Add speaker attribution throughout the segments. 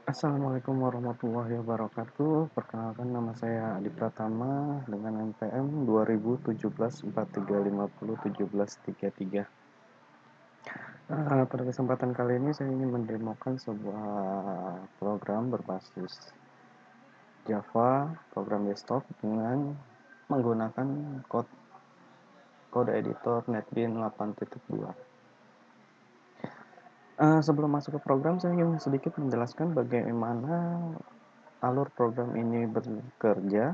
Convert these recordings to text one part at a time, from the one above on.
Speaker 1: Assalamualaikum warahmatullahi wabarakatuh. Perkenalkan nama saya Adi Pratama dengan NPM 2017 43501733. Pada kesempatan kali ini saya ingin mendemokan sebuah program berbasis Java, program desktop dengan menggunakan kode editor NetBeans 8.2. Sebelum masuk ke program, saya ingin sedikit menjelaskan bagaimana alur program ini bekerja.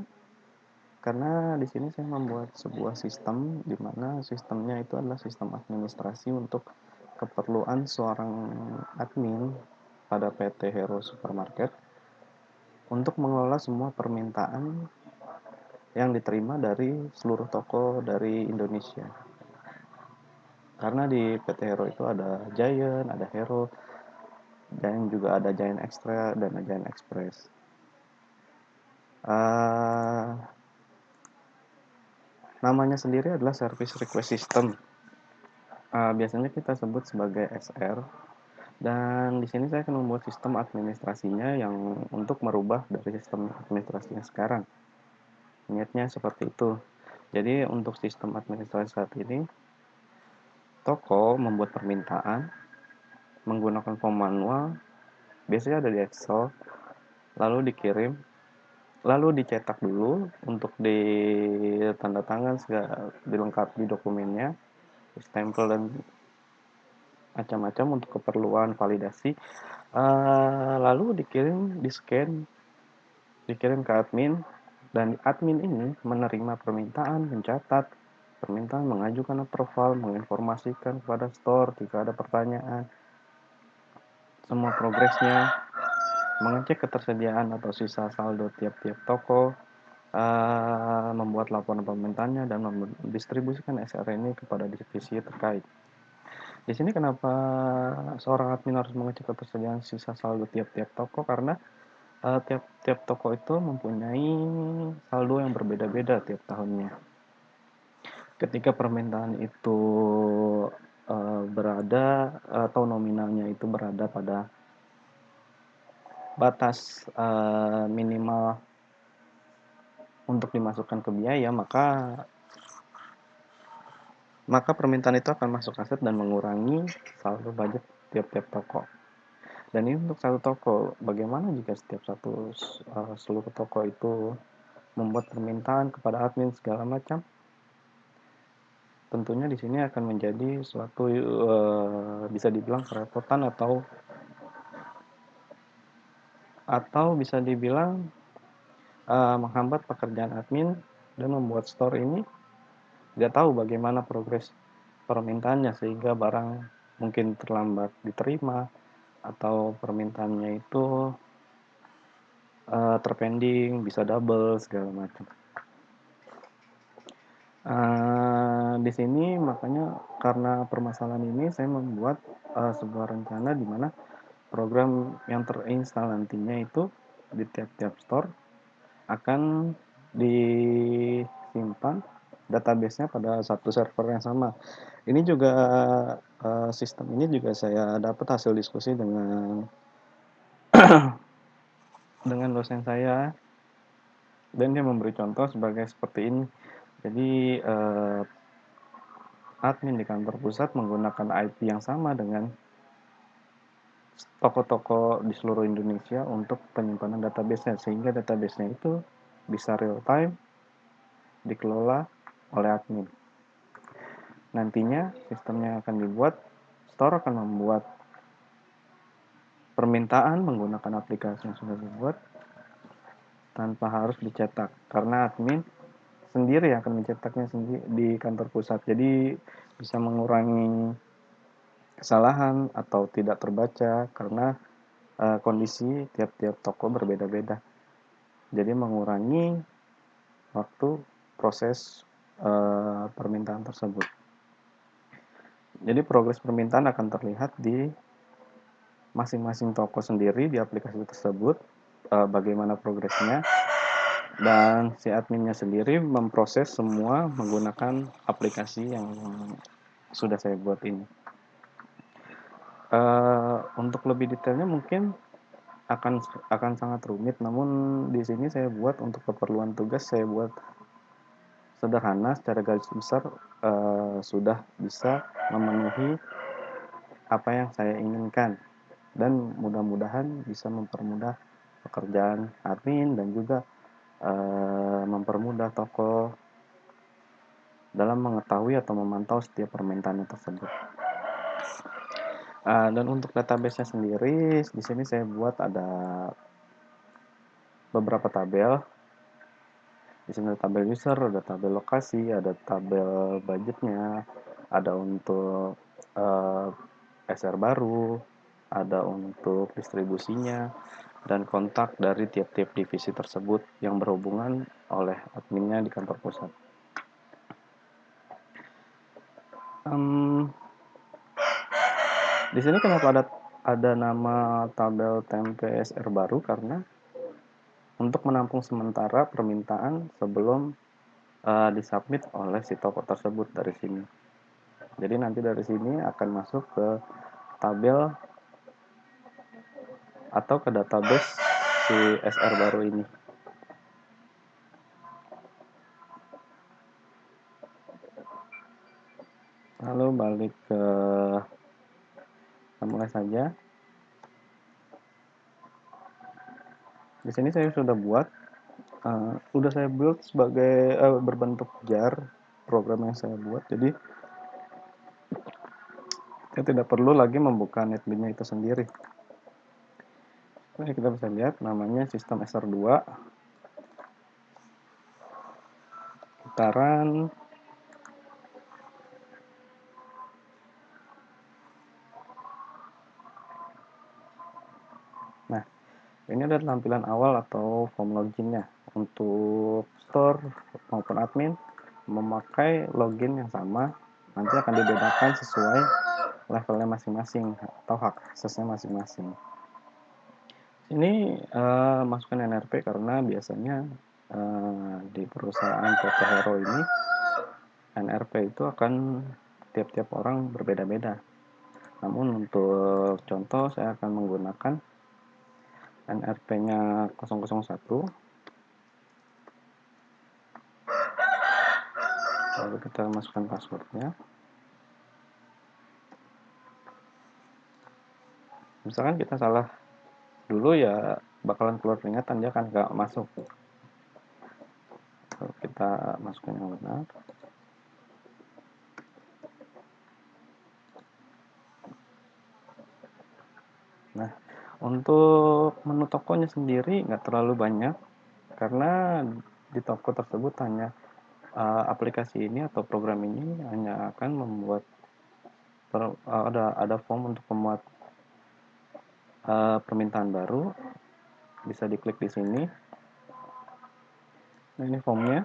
Speaker 1: Karena di sini saya membuat sebuah sistem di mana sistemnya itu adalah sistem administrasi untuk keperluan seorang admin pada PT Hero Supermarket untuk mengelola semua permintaan yang diterima dari seluruh toko dari Indonesia. Karena di PT Hero itu ada Giant, ada Hero, dan juga ada Giant Extra dan ada Giant Express. Namanya sendiri adalah Service Request System. Biasanya kita sebut sebagai SR. Dan di sini saya akan membuat sistem administrasinya yang untuk merubah dari sistem administrasinya sekarang. Niatnya seperti itu. Jadi untuk sistem administrasi saat ini, toko membuat permintaan menggunakan form manual, biasanya ada di Excel, lalu dikirim, lalu dicetak dulu untuk ditanda tangan, dilengkapi dokumennya, stempel dan macam-macam untuk keperluan validasi. Lalu dikirim ke admin, dan admin ini menerima permintaan, mencatat permintaan, mengajukan approval, menginformasikan kepada store jika ada pertanyaan, semua progresnya, mengecek ketersediaan atau sisa saldo tiap-tiap toko, membuat laporan permintaannya dan mendistribusikan SR ini kepada divisi terkait. Di sini kenapa seorang admin harus mengecek ketersediaan sisa saldo tiap-tiap toko? Karena tiap toko itu mempunyai saldo yang berbeda-beda tiap tahunnya. Ketika permintaan itu berada atau nominalnya itu berada pada batas minimal untuk dimasukkan ke biaya, maka permintaan itu akan masuk aset dan mengurangi saldo budget tiap-tiap toko. Dan ini untuk satu toko. Bagaimana jika seluruh toko itu membuat permintaan kepada admin segala macam? Tentunya di sini akan menjadi suatu bisa dibilang kerepotan atau bisa dibilang menghambat pekerjaan admin dan membuat store ini nggak tahu bagaimana progres permintaannya, sehingga barang mungkin terlambat diterima atau permintaannya itu terpending, bisa double segala macam. Di sini makanya karena permasalahan ini saya membuat sebuah rencana di mana program yang terinstall nantinya itu di tiap-tiap store akan disimpan database-nya pada satu server yang sama. Ini juga sistem ini juga saya dapat hasil diskusi dengan dosen saya, dan dia memberi contoh seperti ini. Jadi admin di kantor pusat menggunakan IP yang sama dengan toko-toko di seluruh Indonesia untuk penyimpanan database-nya, sehingga database-nya itu bisa real time dikelola oleh admin. Nantinya sistemnya akan dibuat, store akan membuat permintaan menggunakan aplikasi yang sudah dibuat tanpa harus dicetak, karena admin sendiri akan mencetaknya sendiri di kantor pusat. Jadi bisa mengurangi kesalahan atau tidak terbaca karena kondisi tiap-tiap toko berbeda-beda. Jadi mengurangi waktu proses permintaan tersebut. Jadi progres permintaan akan terlihat di masing-masing toko sendiri di aplikasi tersebut, bagaimana progresnya, dan si adminnya sendiri memproses semua menggunakan aplikasi yang sudah saya buat ini. Untuk lebih detailnya mungkin akan sangat rumit. Namun di sini saya buat untuk keperluan tugas, saya buat sederhana, secara garis besar sudah bisa memenuhi apa yang saya inginkan, dan mudah-mudahan bisa mempermudah pekerjaan admin dan juga mempermudah toko dalam mengetahui atau memantau setiap permintaan tersebut. Dan untuk database-nya sendiri, di sini saya buat ada beberapa tabel. Di sini ada tabel user, ada tabel lokasi, ada tabel budgetnya, ada untuk SR baru, ada untuk distribusinya, dan kontak dari tiap-tiap divisi tersebut yang berhubungan oleh adminnya di kantor pusat. Di sini kenapa ada nama tabel tempe SR baru, karena untuk menampung sementara permintaan sebelum disubmit oleh si toko tersebut dari sini. Jadi nanti dari sini akan masuk ke tabel atau ke database si SR baru ini. Lalu balik ke mulai saja. Di sini saya sudah buat, udah saya build sebagai berbentuk jar program yang saya buat. Jadi saya tidak perlu lagi membuka netbin-nya itu sendiri. Nah, kita bisa lihat namanya sistem SR2 putaran. Nah, ini adalah tampilan awal atau form loginnya. Untuk store maupun admin memakai login yang sama, nanti akan dibedakan sesuai levelnya masing-masing atau hak aksesnya masing-masing. Ini masukkan NRP karena biasanya di perusahaan PT Hero ini NRP itu akan tiap-tiap orang berbeda-beda. Namun untuk contoh saya akan menggunakan NRP-nya 001. Lalu kita masukkan passwordnya. Misalkan kita salah dulu, ya bakalan keluar peringatan, dia kan nggak masuk. Lalu kita masukkan yang benar. Nah, untuk menu tokonya sendiri nggak terlalu banyak, karena di toko tersebut hanya aplikasi ini atau program ini hanya akan membuat ada form untuk memuat permintaan baru. Bisa diklik di sini. Nah, ini formnya.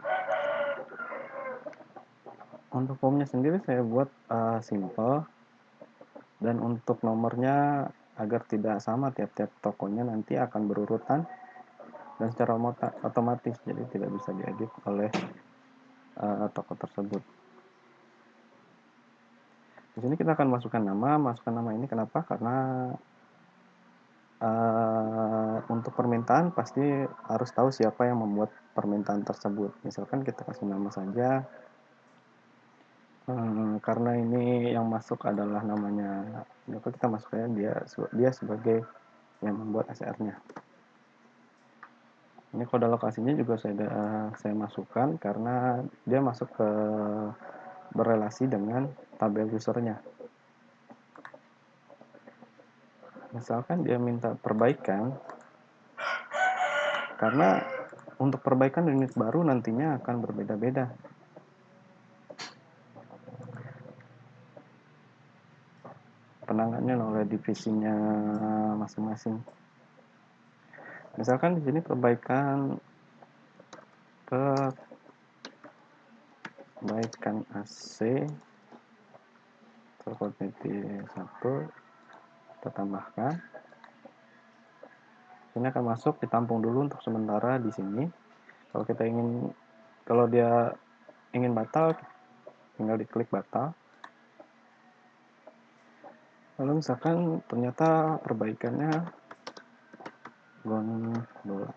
Speaker 1: Untuk formnya sendiri saya buat simple, dan untuk nomornya agar tidak sama tiap-tiap tokonya nanti akan berurutan dan secara otomatis, jadi tidak bisa diedit oleh toko tersebut. Di sini kita akan masukkan nama ini kenapa? Karena untuk permintaan pasti harus tahu siapa yang membuat permintaan tersebut. Misalkan kita kasih nama saja, karena ini yang masuk adalah namanya, maka kita masukkan dia sebagai yang membuat SR-nya. Ini kode lokasinya juga saya masukkan karena dia masuk ke berelasi dengan tabel usernya. Misalkan dia minta perbaikan, karena untuk perbaikan unit baru nantinya akan berbeda-beda. Penanganannya oleh divisinya masing-masing. Misalkan di sini perbaikan AC terkoneksi 1, kita tambahkan. Ini akan masuk, ditampung dulu untuk sementara di sini. Kalau dia ingin batal, tinggal diklik batal. Lalu misalkan ternyata perbaikannya gondola.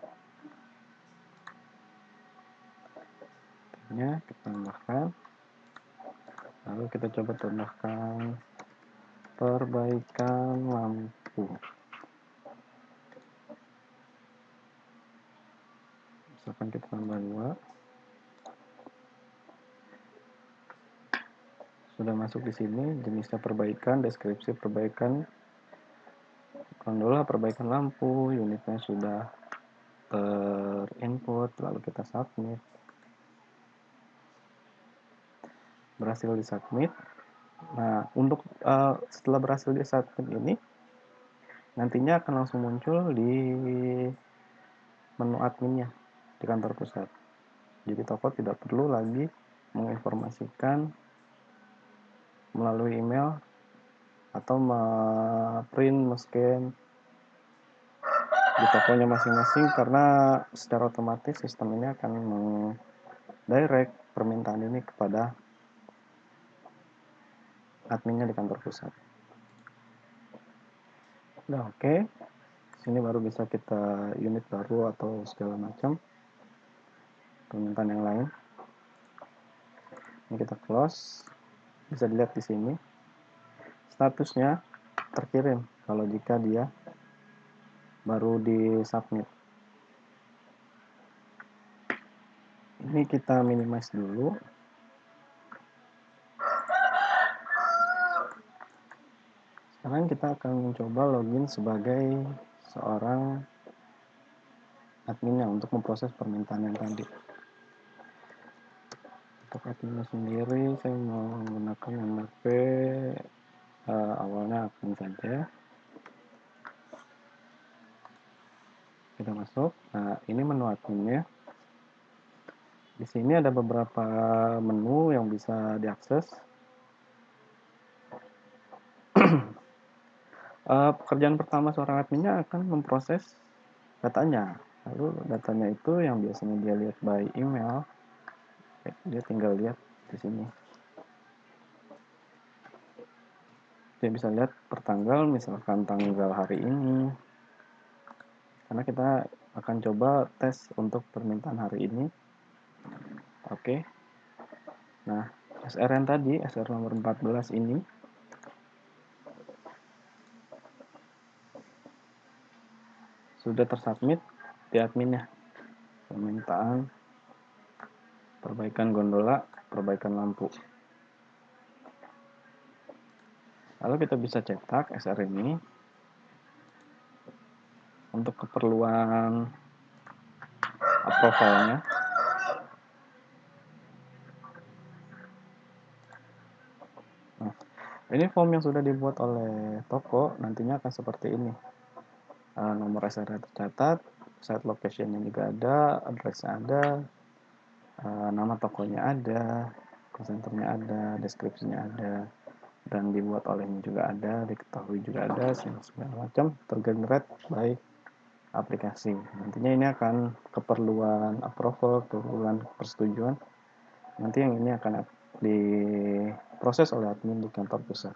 Speaker 1: Ini kita tambahkan, lalu kita coba tambahkan perbaikan lampu. Misalkan kita tambah 2. Sudah masuk di sini, jenisnya perbaikan, deskripsi perbaikan gondola, perbaikan lampu, unitnya sudah terinput, lalu kita submit. Berhasil di submit. Nah, untuk setelah berhasil di submit ini, nantinya akan langsung muncul di menu adminnya di kantor pusat. Jadi toko tidak perlu lagi menginformasikan melalui email atau scan di tokonya masing-masing, karena secara otomatis sistem ini akan direct permintaan ini kepada adminnya di kantor pusat. Udah oke. Sini baru bisa kita unit baru atau segala macam permintaan yang lain. Ini kita close. Bisa dilihat di sini statusnya terkirim kalau jika dia baru di submit. Ini kita minimize dulu. Sekarang kita akan mencoba login sebagai seorang adminnya untuk memproses permintaan yang tadi. Untuk adminnya sendiri saya mau menggunakan MRP awalnya admin saja. Kita masuk. Nah, ini menu adminnya. Di sini ada beberapa menu yang bisa diakses. Pekerjaan pertama seorang adminnya akan memproses datanya. Lalu datanya itu yang biasanya dia lihat by email, dia tinggal lihat di sini. Dia bisa lihat per tanggal, misalkan tanggal hari ini. Karena kita akan coba tes untuk permintaan hari ini. Oke. Nah, SR yang tadi, SR nomor 14 ini sudah tersubmit di adminnya. Permintaan perbaikan gondola, perbaikan lampu. Lalu kita bisa cetak SR ini untuk keperluan approval-nya. Nah, ini form yang sudah dibuat oleh toko nantinya akan seperti ini. Nomor SR tercatat, site location-nya juga ada, address-nya ada, nama tokonya ada, call center-nya ada, deskripsinya ada, dan dibuat olehnya juga ada, diketahui juga ada, segala macam tergenerate by aplikasi. Nantinya ini akan keperluan approval, keperluan persetujuan. Nanti yang ini akan diproses oleh admin di kantor pusat.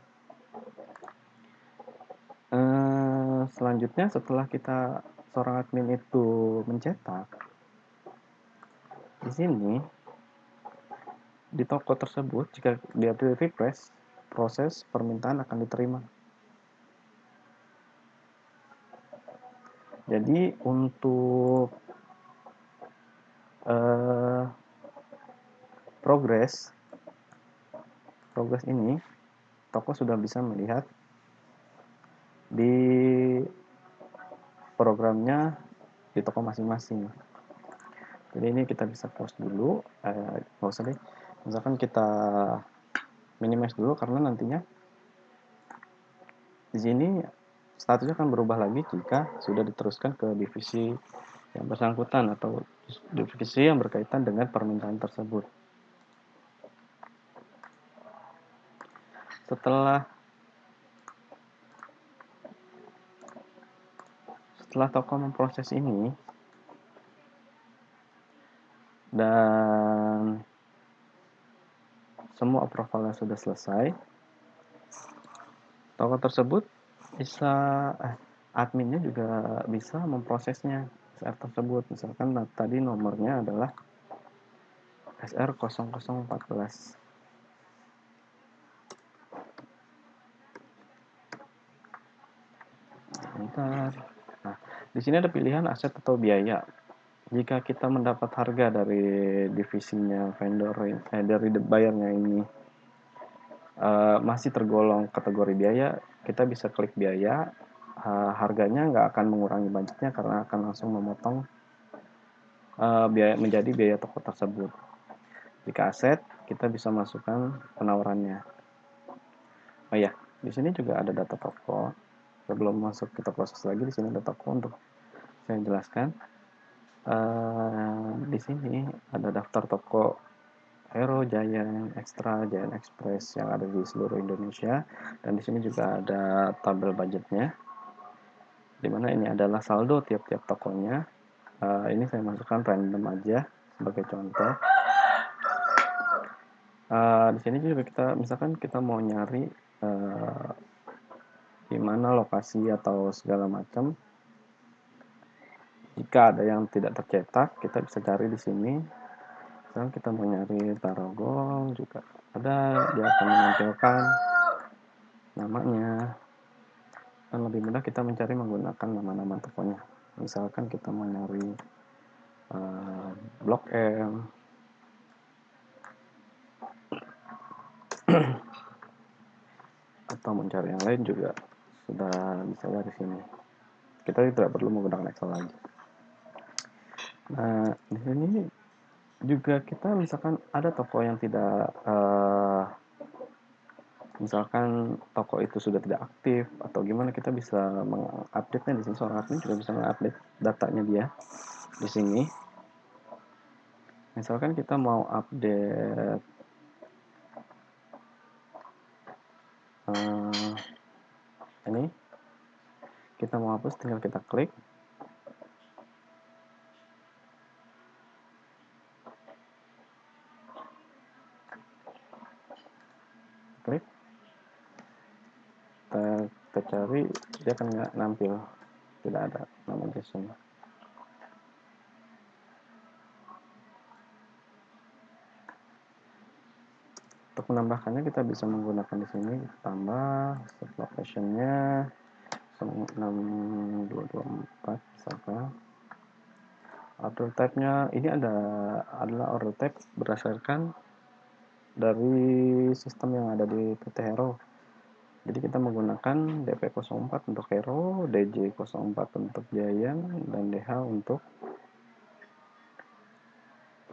Speaker 1: Selanjutnya setelah kita seorang admin itu mencetak, di sini di toko tersebut jika dia refresh, proses permintaan akan diterima. Jadi untuk progres ini toko sudah bisa melihat di programnya di toko masing-masing. Jadi ini kita bisa pause dulu, nggak usah deh. Misalkan kita minimize dulu karena nantinya di sini statusnya akan berubah lagi jika sudah diteruskan ke divisi yang bersangkutan atau divisi yang berkaitan dengan permintaan tersebut. Setelah toko memproses ini dan semua approvalnya sudah selesai, toko tersebut bisa adminnya juga bisa memprosesnya SR tersebut. Misalkan tadi nomornya adalah SR0014. Bentar. Nah, di sini ada pilihan aset atau biaya. Jika kita mendapat harga dari divisinya vendor, dari bayarnya ini masih tergolong kategori biaya, kita bisa klik biaya. Harganya nggak akan mengurangi budgetnya karena akan langsung memotong biaya menjadi biaya toko tersebut. Jika aset, kita bisa masukkan penawarannya. Oh ya, di sini juga ada data toko. Sebelum masuk kita proses lagi, di sini ada toko untuk saya jelaskan. Di sini ada daftar toko Hero, Giant, Extra, Giant Express yang ada di seluruh Indonesia, dan di sini juga ada tabel budgetnya, dimana ini adalah saldo tiap-tiap tokonya. Ini saya masukkan random aja sebagai contoh. Di sini juga kita misalkan kita mau nyari di mana lokasi atau segala macam. Jika ada yang tidak tercetak, kita bisa cari di sini. Sekarang kita mau nyari Tarogong juga ada, dia akan menampilkan namanya. Dan lebih mudah kita mencari menggunakan nama-nama tokonya. Misalkan kita mau nyari Blok M, atau mencari yang lain juga sudah bisa dari sini. Kita tidak perlu menggunakan Excel lagi. Nah, di sini juga kita misalkan ada toko yang tidak misalkan toko itu sudah tidak aktif atau gimana, kita bisa mengupdate-nya di sini. Seorang admin juga bisa mengupdate datanya dia di sini. Misalkan kita mau update ini, kita mau hapus, tinggal kita klik. Kita cari, dia akan nggak nampil, tidak ada nama Jason. Untuk menambahkannya kita bisa menggunakan di sini, tambah set location-nya 6224 misalkan. Order type-nya ini adalah order type berdasarkan dari sistem yang ada di PT Hero. Jadi kita menggunakan DP04 untuk Hero, DJ04 untuk Giant, dan DH untuk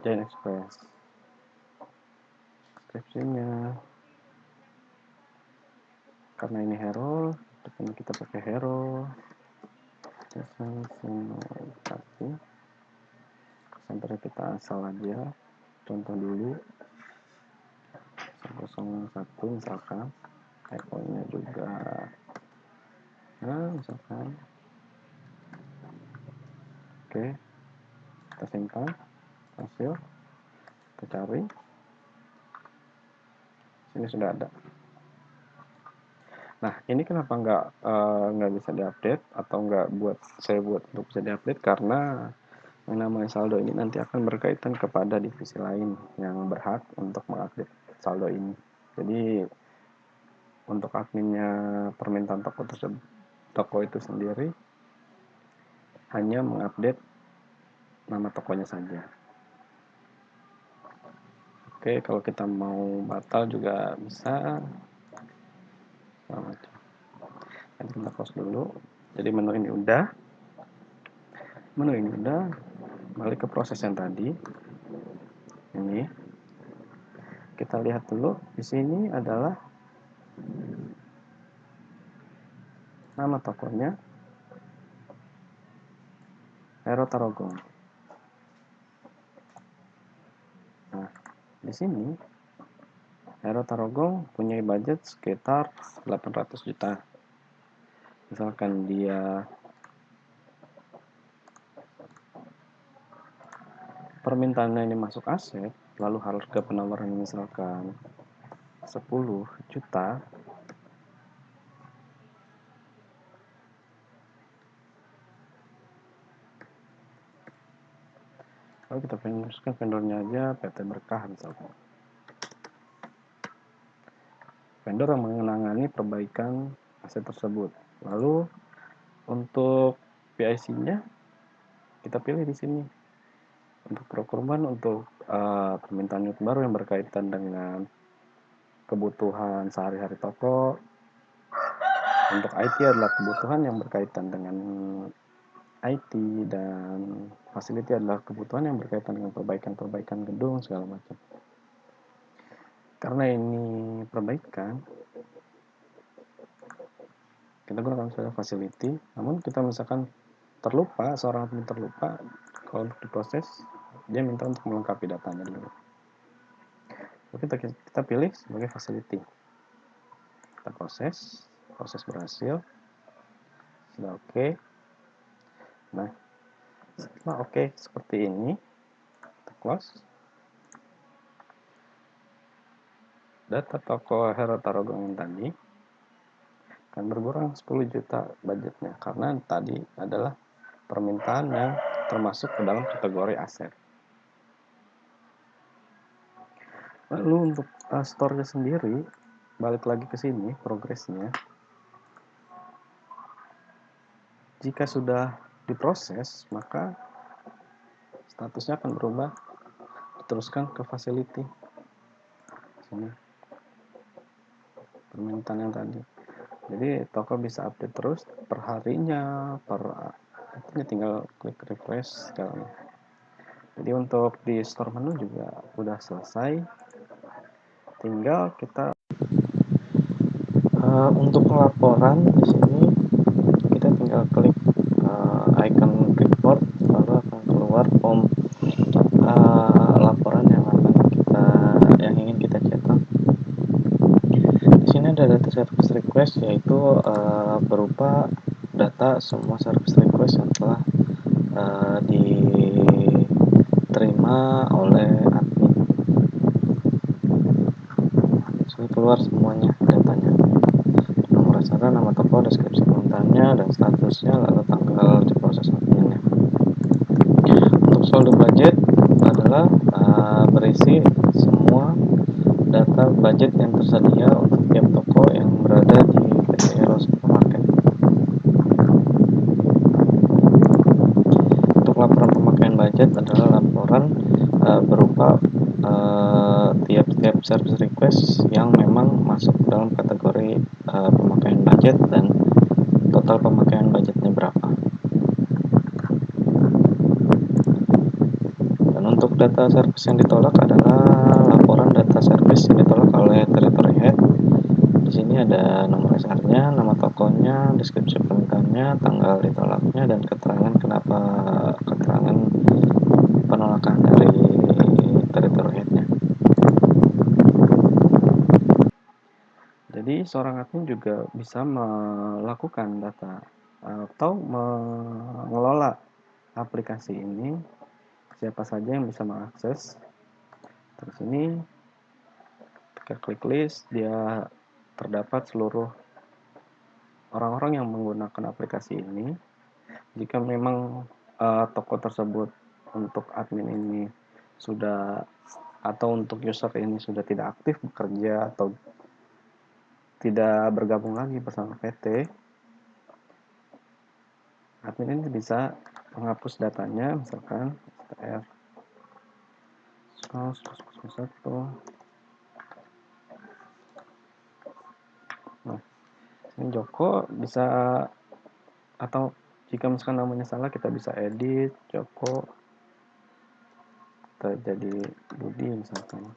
Speaker 1: Giant Express. Deskripsinya, karena ini Hero, kita pakai Hero. Kasih center kita asal aja, contoh dulu 01 misalkan, echo-nya juga misalkan. Oke, kita simpan hasil, kita cari, sini sudah ada. Nah, ini kenapa nggak bisa diupdate atau nggak saya buat untuk bisa diupdate, karena yang namanya saldo ini nanti akan berkaitan kepada divisi lain yang berhak untuk mengupdate saldo ini. Jadi untuk adminnya permintaan toko itu sendiri hanya mengupdate nama tokonya saja. Oke, kalau kita mau batal juga bisa. Nanti kita close dulu. Jadi menu ini udah, balik ke proses yang tadi. Ini kita lihat dulu, di sini adalah nama tokonya Hero Tarogong. Nah, di sini Hero Tarogong punya budget sekitar 800 juta. Misalkan dia permintaannya ini masuk aset, lalu harga penawaran misalkan 10 juta, Lalu kita masukkan vendornya aja, PT Berkah misalkan. Vendor yang menangani perbaikan aset tersebut. Lalu untuk PIC-nya kita pilih di sini. Untuk procurement, untuk permintaan unit baru yang berkaitan dengan kebutuhan sehari-hari toko. Untuk IT adalah kebutuhan yang berkaitan dengan IT, dan facility adalah kebutuhan yang berkaitan dengan perbaikan gedung segala macam. Karena ini perbaikan, kita gunakan saja facility. Namun kita misalkan terlupa, seorang admin terlupa, kalau untuk diproses dia minta untuk melengkapi datanya dulu. Oke, kita pilih sebagai facility. Kita proses berhasil, sudah oke. Nah, setelah oke seperti ini, kita close. Data toko Hero Tarogong tadi akan berkurang 10 juta budgetnya, karena tadi adalah permintaan yang termasuk ke dalam kategori aset. Lalu untuk store-nya sendiri, balik lagi ke sini progresnya. Jika sudah diproses, maka statusnya akan berubah, diteruskan ke facility. Sini permintaan yang tadi. Jadi toko bisa update terus per harinya, artinya tinggal klik refresh segala. Jadi untuk di store menu juga udah selesai. Tinggal kita untuk laporan di sini kita tinggal klik icon report, lalu akan keluar form laporan yang ingin kita cetak. Di sini ada data service request, yaitu berupa data semua service request yang telah diterima oleh admin. Di sini keluar semuanya datanya. Nomor reseller, nama toko, deskripsi permintaannya, dan statusnya, lalu tanggal diproses adminnya. Untuk saldo budget adalah berisi semua data budget yang tersedia untuk tiap toko yang berada di PT Hero Supermarket. Untuk laporan pemakaian budget adalah laporan berupa tiap-tiap service request yang memang masuk dalam kategori pemakaian budget dan total pemakaian budgetnya berapa. Dan untuk data service yang ditolak adalah laporan data service yang ditolak oleh territory head. Di sini ada nomor resellernya, nama tokonya, deskripsi permintaannya, tanggal ditolaknya, dan keterangan penolakan dari territory head-nya. Jadi seorang admin juga bisa melakukan data atau mengelola aplikasi ini. Siapa saja yang bisa mengakses. Terus ini kita klik list, dia terdapat seluruh orang-orang yang menggunakan aplikasi ini. Jika memang toko tersebut untuk admin ini sudah, atau untuk user ini sudah tidak aktif bekerja atau tidak bergabung lagi bersama PT, admin ini bisa menghapus datanya, misalkan str 1. Nah, ini Joko bisa, atau jika misalkan namanya salah, kita bisa edit Joko kita jadi Budi misalkan.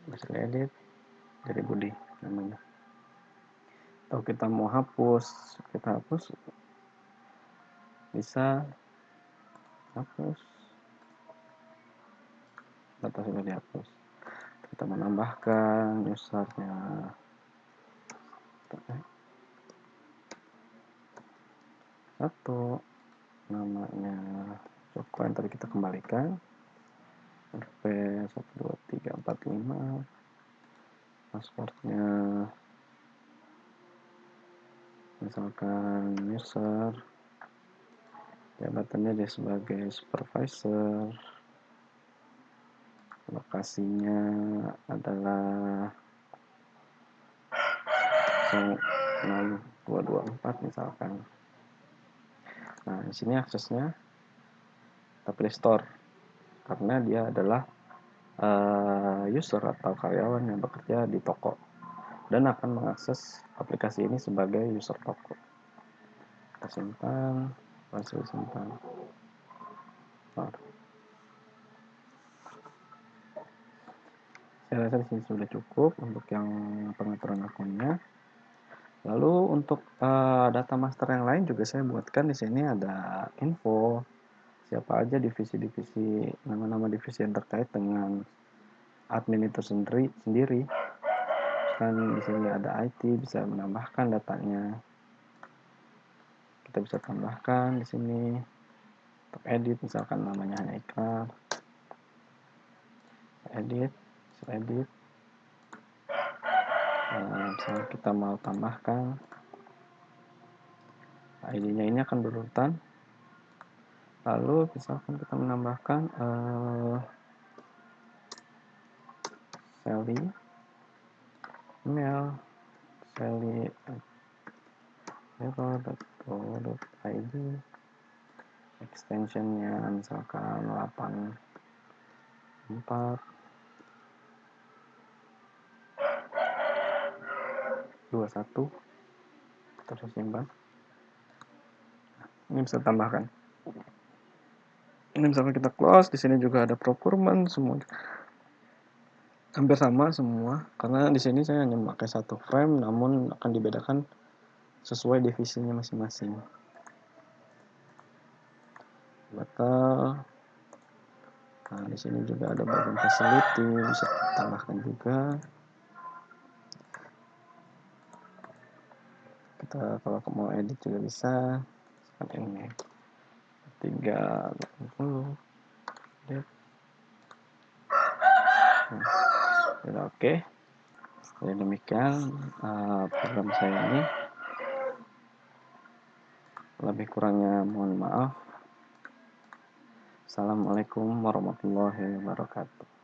Speaker 1: Bisa edit jadi Budi namanya. Atau kita mau hapus, kita hapus, bisa hapus, data sudah dihapus. Kita menambahkan usernya, satu namanya Joko yang tadi kita kembalikan, RP 12345, passwordnya misalkan user Jabatannya dia sebagai supervisor. Lokasinya adalah 06224 misalkan. Nah, di sini aksesnya kita pilih store karena dia adalah user atau karyawan yang bekerja di toko dan akan mengakses aplikasi ini sebagai user toko. Kita simpan, hasil simpan. Saya rasa di sini sudah cukup untuk yang pengaturan akunnya. Lalu untuk data master yang lain juga saya buatkan di sini ada info siapa aja divisi-divisi, nama-nama divisi yang terkait dengan admin itu sendiri. Dan di sini ada IT, bisa menambahkan datanya. Kita bisa tambahkan di sini untuk edit, misalkan namanya hanya ikrar. Edit. Misalnya kita mau tambahkan ID-nya, ini akan berurutan. Lalu misalkan kita menambahkan Sally email sally@hero.co.id, extensionnya misalkan 8421, terus simpan. Ini bisa tambahkan. Ini misalkan kita close, di sini juga ada procurement, semua hampir sama semua, karena di sini saya hanya memakai satu frame, namun akan dibedakan sesuai divisinya masing-masing. Batal. Nah, di sini juga ada bagian facility, bisa tambahkan juga. Kita kalau mau edit juga bisa. Seperti ini. 380. Nah, sudah oke. Jadi demikian program saya ini. Lebih kurangnya mohon maaf. Assalamualaikum warahmatullahi wabarakatuh.